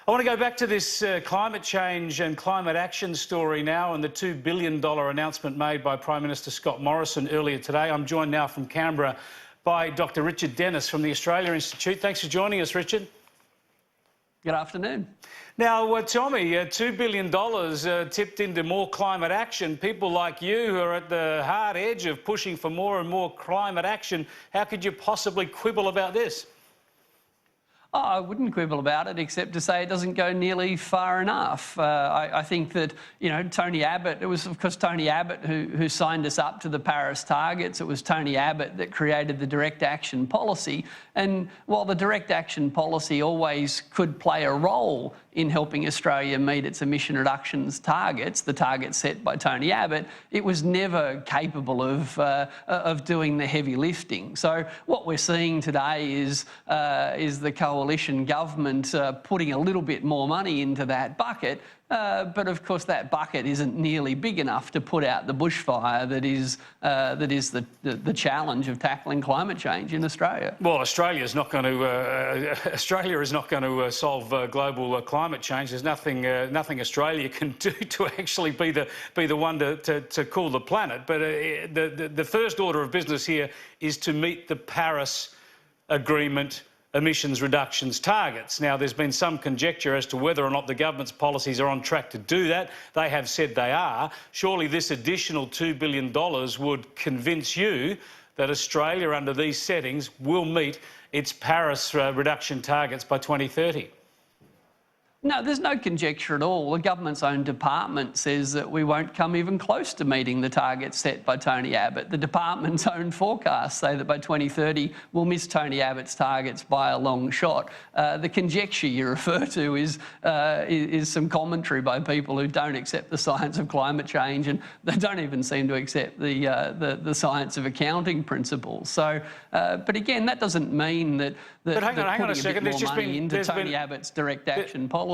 I want to go back to this climate change and climate action story now and the $2 billion announcement made by Prime Minister Scott Morrison earlier today. I'm joined now from Canberra by Dr Richard Denniss from the Australia Institute. Thanks for joining us, Richard. Good afternoon. Now, tell me, $2 billion tipped into more climate action. People like you who are at the hard edge of pushing for more and more climate action, how could you possibly quibble about this? Oh, I wouldn't quibble about it, except to say it doesn't go nearly far enough. I think that, you know, Tony Abbott, it was of course Tony Abbott who signed us up to the Paris targets. It was Tony Abbott that created the direct action policy. And while the direct action policy always could play a role in helping Australia meet its emission reductions targets, the targets set by Tony Abbott, it was never capable of doing the heavy lifting. So what we're seeing today is the coalition government putting a little bit more money into that bucket, but of course that bucket isn't nearly big enough to put out the bushfire that is the challenge of tackling climate change in Australia. Well, Australia is not going to solve global climate change. There's nothing Australia can do to actually be the one to cool the planet. But the first order of business here is to meet the Paris Agreement emissions reductions targets. Now, there's been some conjecture as to whether or not the government's policies are on track to do that. They have said they are. Surely this additional $2 billion would convince you that Australia, under these settings, will meet its Paris reduction targets by 2030. No, there's no conjecture at all. The government's own department says that we won't come even close to meeting the targets set by Tony Abbott. The department's own forecasts say that by 2030 we'll miss Tony Abbott's targets by a long shot. The conjecture you refer to is some commentary by people who don't accept the science of climate change, and they don't even seem to accept the science of accounting principles. So, but again, that doesn't mean that putting a bit more money into Tony Abbott's direct action policy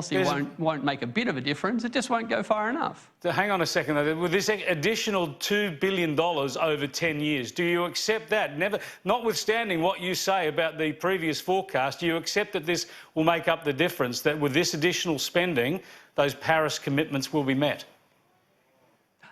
won't make a bit of a difference. It just won't go far enough. So hang on a second, though. With this additional $2 billion over 10 years, do you accept that? Notwithstanding what you say about the previous forecast, do you accept that this will make up the difference, that with this additional spending, those Paris commitments will be met?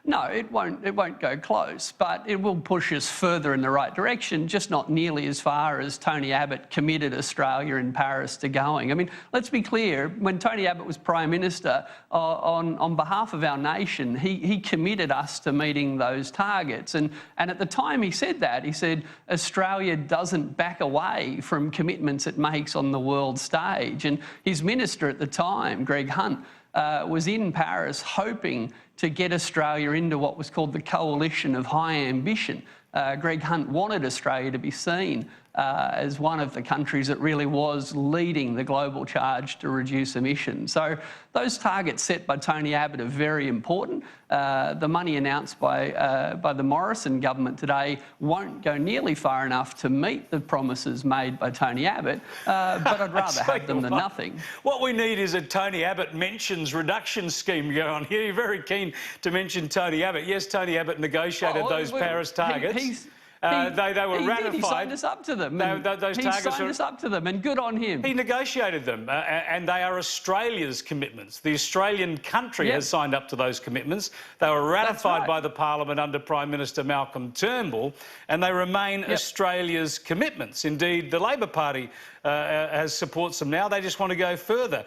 No, it won't go close, but it will push us further in the right direction, just not nearly as far as Tony Abbott committed Australia in Paris to going. I mean, let's be clear, when Tony Abbott was Prime Minister, on behalf of our nation, he committed us to meeting those targets. And at the time he said that, he said, Australia doesn't back away from commitments it makes on the world stage. And his minister at the time, Greg Hunt, was in Paris hoping to get Australia into what was called the Coalition of High Ambition. Greg Hunt wanted Australia to be seen as one of the countries that really was leading the global charge to reduce emissions. So those targets set by Tony Abbott are very important. The money announced by the Morrison government today won't go nearly far enough to meet the promises made by Tony Abbott, but I'd rather have them than nothing. What we need is a Tony Abbott mentions reduction scheme going on here. You're very keen to mention Tony Abbott. Yes, Tony Abbott negotiated those Paris targets. They were ratified. He signed us up to them. He signed us up to them, and good on him. He negotiated them, and they are Australia's commitments. The Australian country has signed up to those commitments. They were ratified by the Parliament under Prime Minister Malcolm Turnbull, and they remain Australia's commitments. Indeed, the Labor Party supports them now. They just want to go further.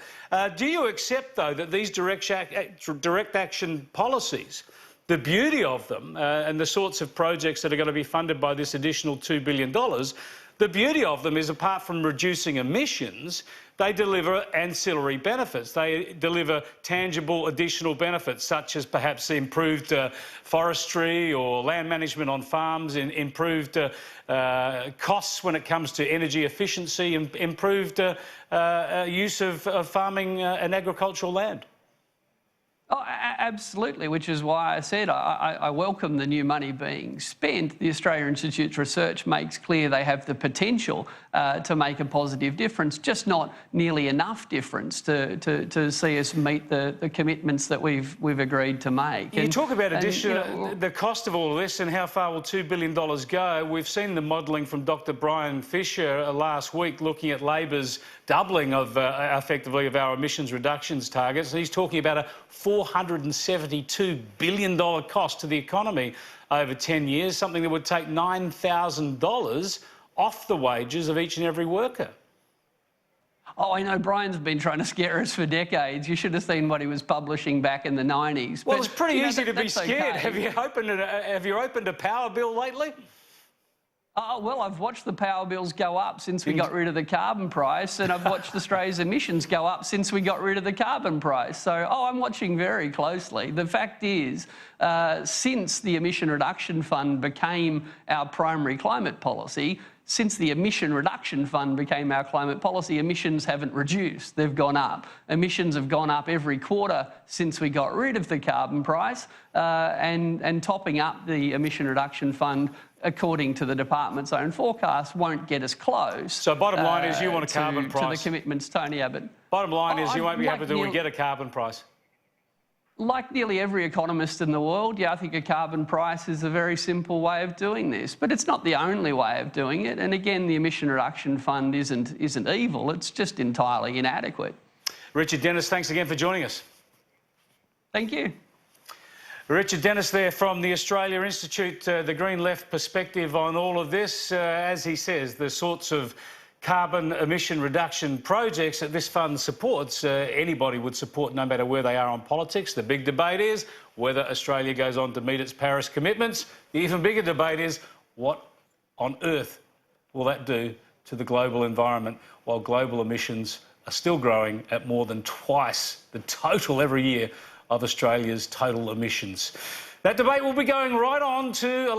Do you accept, though, that these direct action policies, the beauty of them and the sorts of projects that are going to be funded by this additional $2 billion, the beauty of them is, apart from reducing emissions, they deliver ancillary benefits. They deliver tangible additional benefits, such as perhaps improved forestry or land management on farms, improved costs when it comes to energy efficiency, improved use of farming and agricultural land. Oh, Absolutely, which is why I said I welcome the new money being spent. The Australia Institute's research makes clear they have the potential to make a positive difference, just not nearly enough difference to see us meet the commitments that we've agreed to make. You talk about the cost of all of this and how far will $2 billion go. We've seen the modelling from Dr. Brian Fisher last week looking at Labor's doubling of effectively of our emissions reductions targets. He's talking about a $472 billion cost to the economy over 10 years, something that would take $9,000 off the wages of each and every worker. Oh, I know Brian's been trying to scare us for decades. You should have seen what he was publishing back in the 90s. Well, it's pretty easy to be scared. Okay. Have you opened a power bill lately? Oh, well, I've watched the power bills go up since we got rid of the carbon price, and I've watched Australia's emissions go up since we got rid of the carbon price. So, I'm watching very closely. The fact is, since the Emission Reduction Fund became our primary climate policy, emissions haven't reduced, they've gone up. Emissions have gone up every quarter since we got rid of the carbon price, and topping up the Emission Reduction Fund, according to the department's own forecast, won't get us close. So bottom line is you want a carbon price. To the commitments, Tony Abbott. Bottom line is you won't be happy till we get a carbon price. Like nearly every economist in the world, I think a carbon price is a very simple way of doing this, but it's not the only way of doing it. And again, the Emission Reduction Fund isn't evil, it's just entirely inadequate. Richard Denniss, thanks again for joining us. Thank you. Richard Denniss there from the Australia Institute, the Green Left perspective on all of this. As he says, the sorts of carbon emission reduction projects that this fund supports, anybody would support no matter where they are on politics. The big debate is whether Australia goes on to meet its Paris commitments. The even bigger debate is what on earth will that do to the global environment while global emissions are still growing at more than twice the total every year of Australia's total emissions. That debate will be going right on to